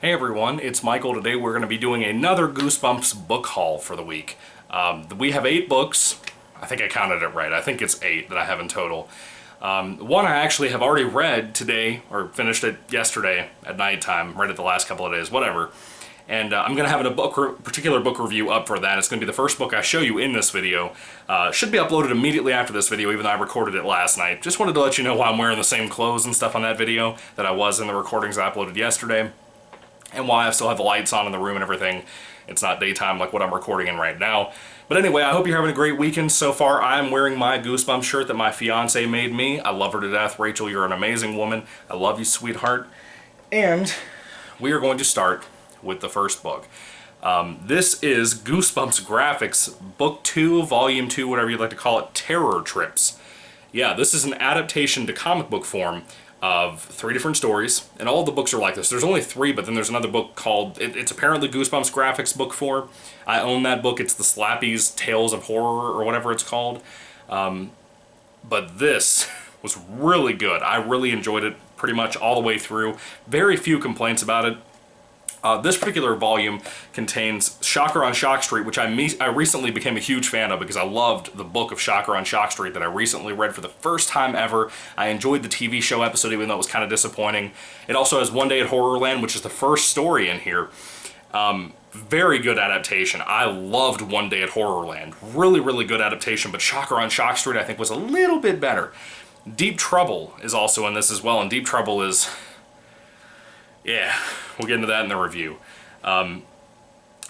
Hey everyone, it's Michael. Today we're going to be doing another Goosebumps book haul for the week. We have 8 books. I think I counted it right. I think it's 8 that I have in total. One I actually have already read today, or finished it yesterday at nighttime, read it the last couple of days, whatever. And I'm going to have a particular book review up for that. It's going to be the first book I show you in this video. Should be uploaded immediately after this video, even though I recorded it last night. Just wanted to let you know why I'm wearing the same clothes and stuff on that video that I was in the recordings I uploaded yesterday. And why I still have the lights on in the room and everything. It's not daytime like what I'm recording in right now. But anyway, I hope you're having a great weekend so far. I'm wearing my Goosebumps shirt that my fiance made me. I love her to death. Rachel, you're an amazing woman. I love you, sweetheart. And we are going to start with the first book. This is Goosebumps Graphics, Book 2, Volume 2, whatever you'd like to call it, Terror Trips. Yeah, this is an adaptation to comic book form of 3 different stories, and all the books are like this. There's only 3, but then there's another book called, it's apparently Goosebumps Graphics Book 4. I own that book. It's the Slappy's Tales of Horror, or whatever it's called. But this was really good. I really enjoyed it pretty much all the way through. Very few complaints about it. This particular volume contains Shocker on Shock Street, which I recently became a huge fan of because I loved the book of Shocker on Shock Street that I recently read for the first time ever. I enjoyed the TV show episode, even though it was kind of disappointing. It also has One Day at Horrorland, which is the first story in here. Very good adaptation. I loved One Day at Horrorland. Really, really good adaptation, but Shocker on Shock Street I think was a little bit better. Deep Trouble is also in this as well, and Deep Trouble is... yeah, we'll get into that in the review. But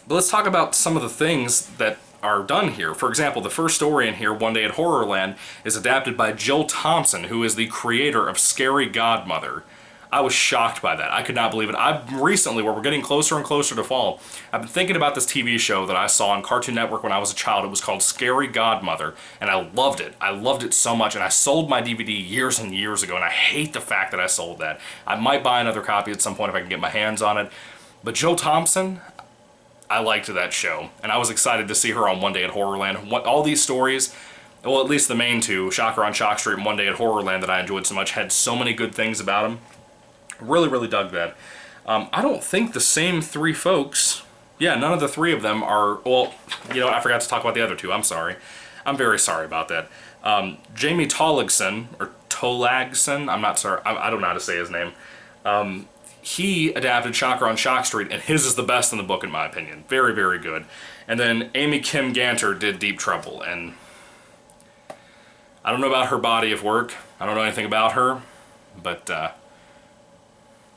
let's talk about some of the things that are done here. For example, the first story in here, One Day at Horrorland, is adapted by Jill Thompson, who is the creator of Scary Godmother. I was shocked by that. I could not believe it. I've recently, where we're getting closer and closer to fall, I've been thinking about this TV show that I saw on Cartoon Network when I was a child. It was called Scary Godmother, and I loved it. I loved it so much, and I sold my DVD years and years ago, and I hate the fact that I sold that. I might buy another copy at some point if I can get my hands on it. But Jill Thompson, I liked that show, and I was excited to see her on One Day at Horrorland. All these stories, well, at least the main 2, Shocker on Shock Street and One Day at Horrorland, that I enjoyed so much, had so many good things about them. Really, really dug that. I don't think the same 3 folks, yeah, none of the 3 of them are, well, you know, I forgot to talk about the other 2, I'm sorry. I'm very sorry about that. Jamie Tolagson, or Tolagson, I'm not sorry, I don't know how to say his name. He adapted Shocker on Shock Street, and his is the best in the book, in my opinion. Very, very good. And then Amy Kim Ganter did Deep Trouble, and I don't know about her body of work. I don't know anything about her, but,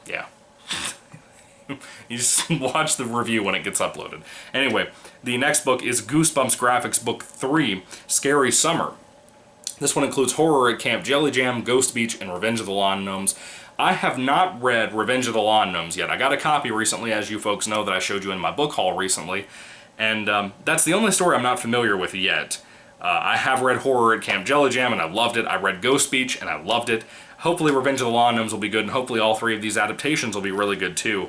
yeah. You just watch the review when it gets uploaded. Anyway, the next book is Goosebumps Graphics Book 3, Scary Summer. This one includes Horror at Camp Jelly Jam, Ghost Beach, and Revenge of the Lawn Gnomes. I have not read Revenge of the Lawn Gnomes yet. I got a copy recently, as you folks know, that I showed you in my book haul recently. And that's the only story I'm not familiar with yet. I have read Horror at Camp Jelly Jam, and I loved it. I read Ghost Beach, and I loved it. Hopefully Revenge of the Lawn Gnomes will be good, and hopefully all 3 of these adaptations will be really good too.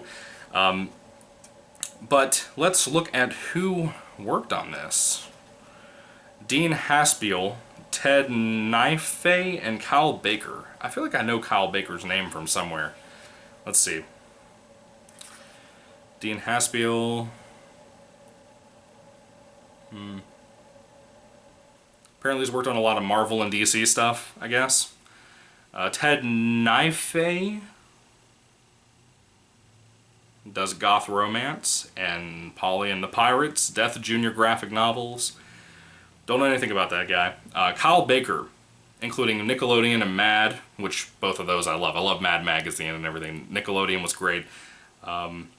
But let's look at who worked on this. Dean Haspiel, Ted Knife, and Kyle Baker. I feel like I know Kyle Baker's name from somewhere. Let's see. Dean Haspiel. Apparently he's worked on a lot of Marvel and DC stuff, I guess. Ted Knife does Goth Romance and Polly and the Pirates, Death Junior graphic novels. Don't know anything about that guy. Kyle Baker, including Nickelodeon and Mad, which both of those I love. I love Mad Magazine and everything. Nickelodeon was great.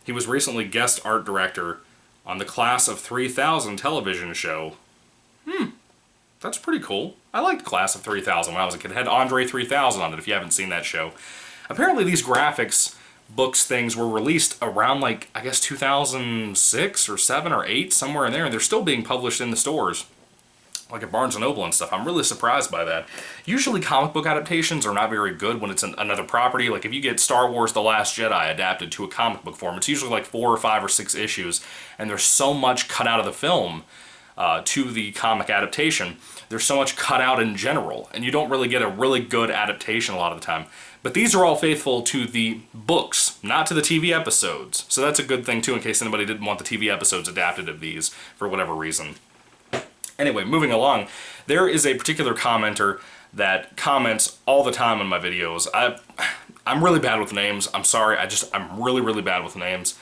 He was recently guest art director on the Class of 3000 television show. That's pretty cool. I liked Class of 3000 when I was a kid. It had Andre 3000 on it, if you haven't seen that show. Apparently these graphics books things were released around, like, I guess 2006 or 7 or 8, somewhere in there, and they're still being published in the stores, like at Barnes & Noble and stuff. I'm really surprised by that. Usually comic book adaptations are not very good when it's another property. Like if you get Star Wars The Last Jedi adapted to a comic book form, it's usually like 4 or 5 or 6 issues, and there's so much cut out of the film to the comic adaptation. There's so much cut out in general, and you don't really get a really good adaptation a lot of the time. But these are all faithful to the books, not to the TV episodes. So that's a good thing too, in case anybody didn't want the TV episodes adapted of these for whatever reason. Anyway, moving along, there is a particular commenter that comments all the time on my videos. I'm really bad with names. I'm sorry, I'm really, really bad with names.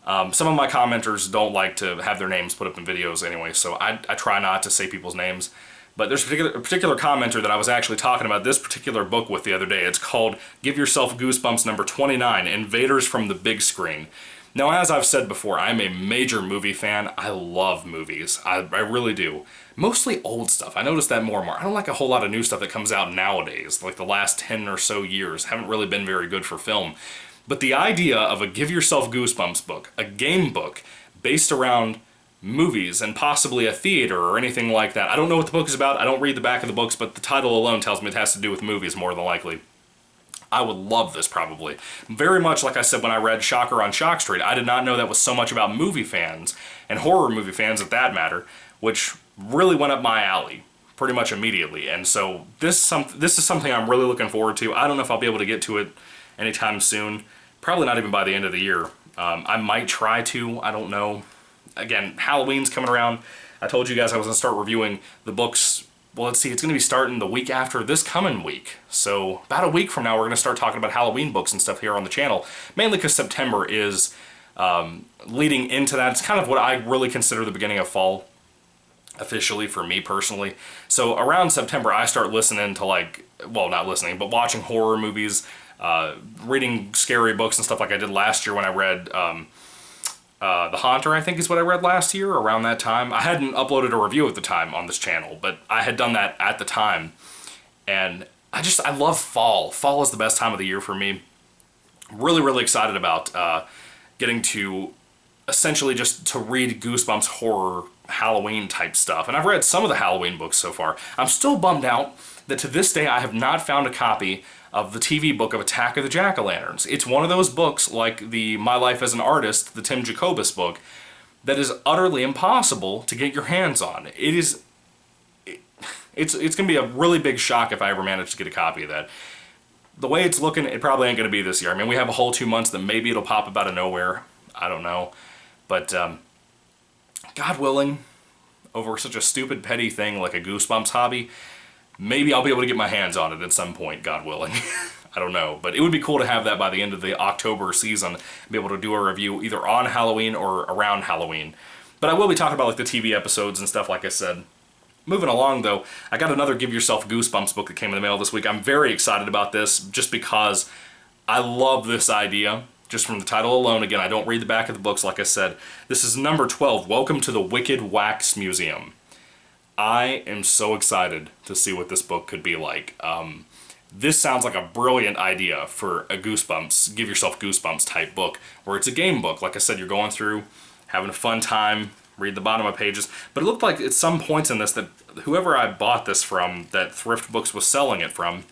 Some of my commenters don't like to have their names put up in videos anyway, so I try not to say people's names. But there's a particular commenter that I was actually talking about this particular book with the other day. It's called Give Yourself Goosebumps number 29, Invaders from the Big Screen. Now, as I've said before, I'm a major movie fan. I love movies. I really do. Mostly old stuff. I notice that more and more. I don't like a whole lot of new stuff that comes out nowadays. Like the last 10 or so years haven't really been very good for film. But the idea of a Give Yourself Goosebumps book, a game book, based around movies and possibly a theater or anything like that. I don't know what the book is about. I don't read the back of the books, but the title alone tells me it has to do with movies more than likely. I would love this probably. Very much like I said when I read Shocker on Shock Street, I did not know that was so much about movie fans, and horror movie fans at that matter, which really went up my alley pretty much immediately. And so this is something I'm really looking forward to. I don't know if I'll be able to get to it anytime soon. Probably not even by the end of the year. I might try to, I don't know. Again, Halloween's coming around. I told you guys I was going to start reviewing the books. Well, let's see, it's going to be starting the week after this coming week. So about a week from now, we're going to start talking about Halloween books and stuff here on the channel. Mainly because September is leading into that. It's kind of what I really consider the beginning of fall, officially, for me personally. So around September, I start listening to not listening, but watching horror movies, reading scary books and stuff like I did last year when I read The Haunter, I think is what I read last year, around that time. I hadn't uploaded a review at the time on this channel, but I had done that at the time. And I love fall. Fall is the best time of the year for me. Really, really excited about getting to essentially just to read Goosebumps horror Halloween type stuff. And I've read some of the Halloween books so far. I'm still bummed out that to this day I have not found a copy of the TV book of Attack of the Jack-o'-lanterns. It's one of those books, like the My Life as an Artist, the Tim Jacobus book, that is utterly impossible to get your hands on. It's going to be a really big shock if I ever manage to get a copy of that. The way it's looking, it probably ain't going to be this year. I mean, we have a whole 2 months that maybe it'll pop up out of nowhere. I don't know. But, God willing, over such a stupid, petty thing like a Goosebumps hobby, maybe I'll be able to get my hands on it at some point, God willing. I don't know, but it would be cool to have that by the end of the October season, be able to do a review either on Halloween or around Halloween. But I will be talking about like the TV episodes and stuff, like I said. Moving along though, I got another Give Yourself Goosebumps book that came in the mail this week. I'm very excited about this just because I love this idea. Just from the title alone, again, I don't read the back of the books, like I said. This is number 12, Welcome to the Wicked Wax Museum. I am so excited to see what this book could be like. This sounds like a brilliant idea for a Goosebumps, Give Yourself Goosebumps type book, where it's a game book. Like I said, you're going through, having a fun time, read the bottom of pages. But it looked like at some points in this that whoever I bought this from, that Thrift Books was selling it from,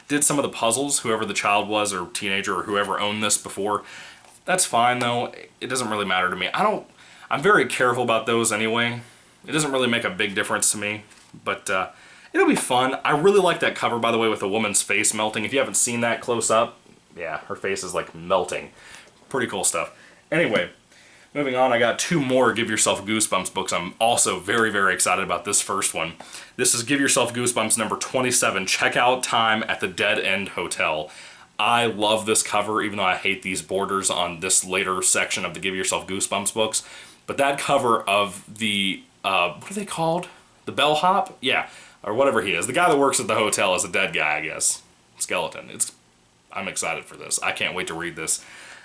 did some of the puzzles, whoever the child was or teenager or whoever owned this before. That's fine though, it doesn't really matter to me. I'm very careful about those anyway. It doesn't really make a big difference to me, but it'll be fun. I really like that cover, by the way, with the woman's face melting. If you haven't seen that close up, yeah, her face is like melting. Pretty cool stuff. Anyway, moving on, I got 2 more Give Yourself Goosebumps books. I'm also very, very excited about this first one. This is Give Yourself Goosebumps number 27, Checkout Time at the Dead End Hotel. I love this cover, even though I hate these borders on this later section of the Give Yourself Goosebumps books. But that cover of the what are they called? The bellhop? Yeah, or whatever he is. The guy that works at the hotel is a dead guy, I guess. Skeleton. I'm excited for this. I can't wait to read this.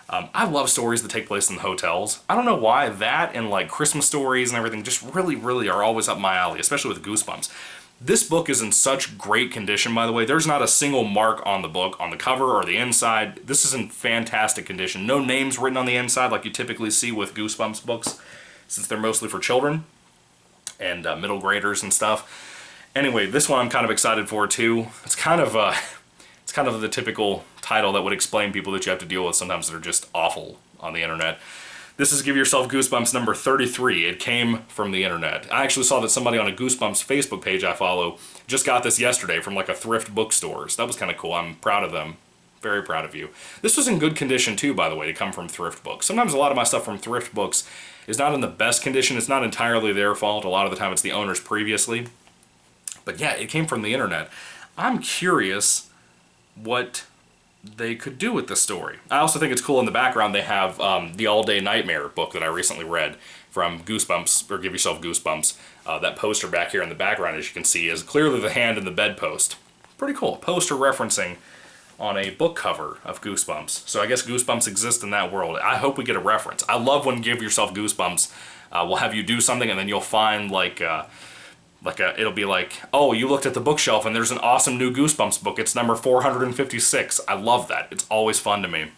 I love stories that take place in the hotels. I don't know why. That and like Christmas stories and everything just really, really are always up my alley, especially with Goosebumps. This book is in such great condition, by the way. There's not a single mark on the book, on the cover or the inside. This is in fantastic condition. No names written on the inside like you typically see with Goosebumps books, since they're mostly for children and middle graders and stuff. Anyway, this one I'm kind of excited for too. It's kind of the typical title that would explain people that you have to deal with sometimes that are just awful on the internet. This is Give Yourself Goosebumps number 33. It came from the internet. I actually saw that somebody on a Goosebumps Facebook page I follow just got this yesterday from like a thrift bookstore. So that was kind of cool. I'm proud of them. Very proud of you. This was in good condition too, by the way, to come from thrift books. Sometimes a lot of my stuff from thrift books is not in the best condition. It's not entirely their fault. A lot of the time it's the owners previously. But yeah, it came from the internet. I'm curious what they could do with this story. I also think it's cool in the background they have the All Day Nightmare book that I recently read from Goosebumps, or Give Yourself Goosebumps. That poster back here in the background, as you can see, is clearly the hand in the bedpost. Pretty cool. Poster referencing on a book cover of Goosebumps. So I guess Goosebumps exist in that world. I hope we get a reference. I love when Give Yourself Goosebumps will have you do something and then you'll find it'll be like, oh, you looked at the bookshelf and there's an awesome new Goosebumps book. It's number 456. I love that. It's always fun to me.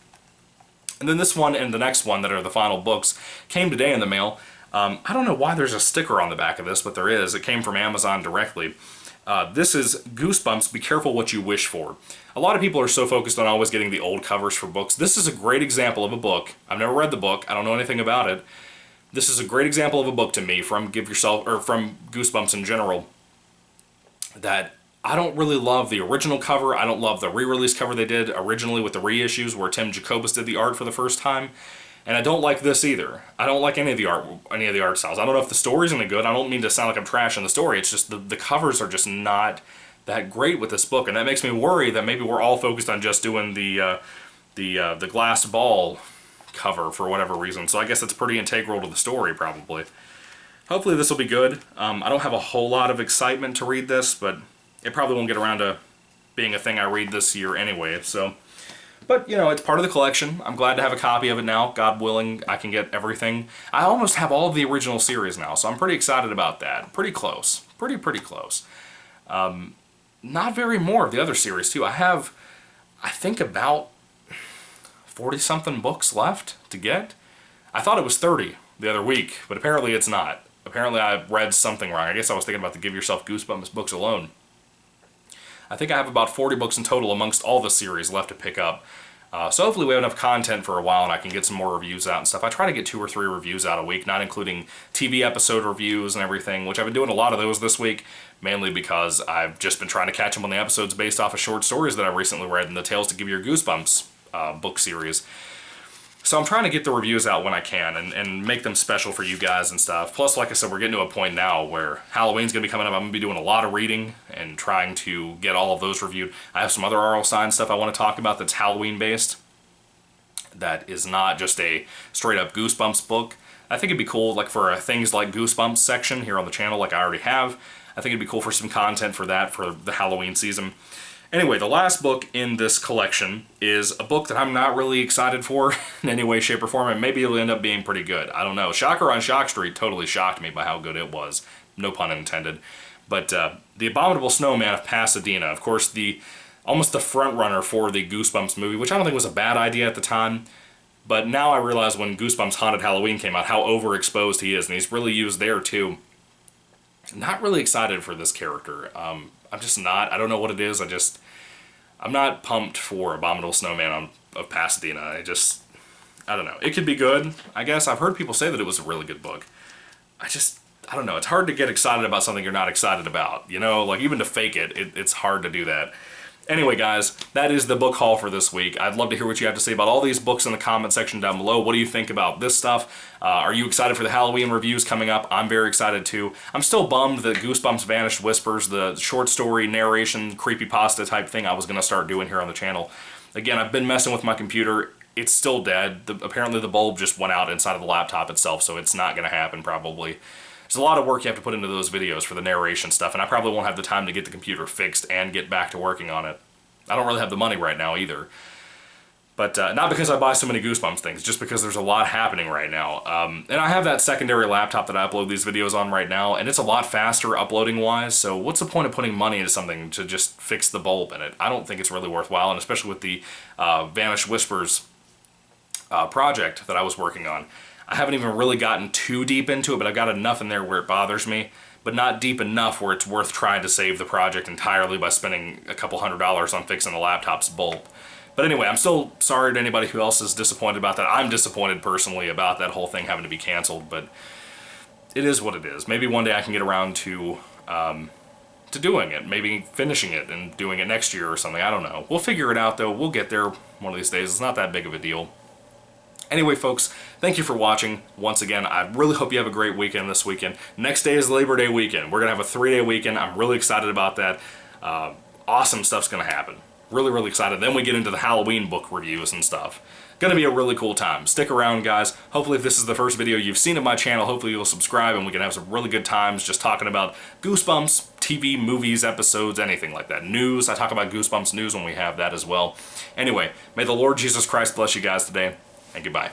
And then this one and the next one that are the final books came today in the mail. I don't know why there's a sticker on the back of this, but there is. It came from Amazon directly. This is Goosebumps, Be Careful What You Wish For. A lot of people are so focused on always getting the old covers for books. This is a great example of a book. I've never read the book. I don't know anything about it. This is a great example of a book to me from from Goosebumps in general, that I don't really love the original cover. I don't love the re-release cover they did originally with the reissues where Tim Jacobus did the art for the first time. And I don't like this either. I don't like any of the art styles. I don't know if the story's any good. I don't mean to sound like I'm trashing the story. It's just the covers are just not that great with this book, and that makes me worry that maybe we're all focused on just doing the glass ball cover for whatever reason. So I guess it's pretty integral to the story, probably. Hopefully this will be good. I don't have a whole lot of excitement to read this, but it probably won't get around to being a thing I read this year anyway. So. But, you know, it's part of the collection. I'm glad to have a copy of it now. God willing, I can get everything. I almost have all of the original series now, so I'm pretty excited about that. Pretty close. Pretty close. Not very more of the other series, too. I have, I think, about 40-something books left to get. I thought it was 30 the other week, but apparently it's not. Apparently I read something wrong. I guess I was thinking about the Give Yourself Goosebumps books alone. I think I have about 40 books in total amongst all the series left to pick up. So hopefully we have enough content for a while and I can get some more reviews out and stuff. I try to get 2 or 3 reviews out a week, not including TV episode reviews and everything, which I've been doing a lot of those this week, mainly because I've just been trying to catch them on the episodes based off of short stories that I recently read in the Tales to Give Your Goosebumps book series. So I'm trying to get the reviews out when I can and make them special for you guys and stuff. Plus, like I said, we're getting to a point now where Halloween's going to be coming up. I'm going to be doing a lot of reading and trying to get all of those reviewed. I have some other R.L. Stine stuff I want to talk about that's Halloween-based. That is not just a straight-up Goosebumps book. I think it'd be cool, like, for a Things Like Goosebumps section here on the channel, like I already have. I think it'd be cool for some content for that for the Halloween season. Anyway, the last book in this collection is a book that I'm not really excited for in any way, shape, or form, and maybe it'll end up being pretty good. I don't know. Shocker on Shock Street totally shocked me by how good it was. No pun intended. But The Abominable Snowman of Pasadena, of course, almost the front runner for the Goosebumps movie, which I don't think was a bad idea at the time. But now I realize when Goosebumps Haunted Halloween came out how overexposed he is, and he's really used there too. Not really excited for this character. I'm just not. I don't know what it is. I'm not pumped for Abominable Snowman of Pasadena. I don't know. It could be good, I guess. I've heard people say that it was a really good book. I don't know. It's hard to get excited about something you're not excited about. You know, like even to fake it, it's hard to do that. Anyway, guys, that is the book haul for this week. I'd love to hear what you have to say about all these books in the comment section down below. What do you think about this stuff? Are you excited for the Halloween reviews coming up? I'm very excited too. I'm still bummed that Goosebumps Vanished Whispers, the short story narration creepypasta type thing I was going to start doing here on the channel. Again, I've been messing with my computer. It's still dead. Apparently the bulb just went out inside of the laptop itself, so it's not going to happen probably. There's a lot of work you have to put into those videos for the narration stuff, and I probably won't have the time to get the computer fixed and get back to working on it. I don't really have the money right now either. But not because I buy so many Goosebumps things, just because there's a lot happening right now. And I have that secondary laptop that I upload these videos on right now, and it's a lot faster uploading-wise, so what's the point of putting money into something to just fix the bulb in it? I don't think it's really worthwhile, and especially with the Vanished Whispers project that I was working on. I haven't even really gotten too deep into it, but I've got enough in there where it bothers me, but not deep enough where it's worth trying to save the project entirely by spending a couple $100s on fixing the laptop's bulb. But anyway, I'm still sorry to anybody who else is disappointed about that. I'm disappointed personally about that whole thing having to be canceled, but it is what it is. Maybe one day I can get around to doing it, maybe finishing it and doing it next year or something. I don't know. We'll figure it out though. We'll get there one of these days. It's not that big of a deal. Anyway, folks, thank you for watching. Once again, I really hope you have a great weekend this weekend. Next day is Labor Day weekend. We're going to have a 3-day weekend. I'm really excited about that. Awesome stuff's going to happen. Really, really excited. Then we get into the Halloween book reviews and stuff. Going to be a really cool time. Stick around, guys. Hopefully, if this is the first video you've seen of my channel, hopefully you'll subscribe and we can have some really good times just talking about Goosebumps, TV, movies, episodes, anything like that. News. I talk about Goosebumps news when we have that as well. Anyway, may the Lord Jesus Christ bless you guys today, and goodbye.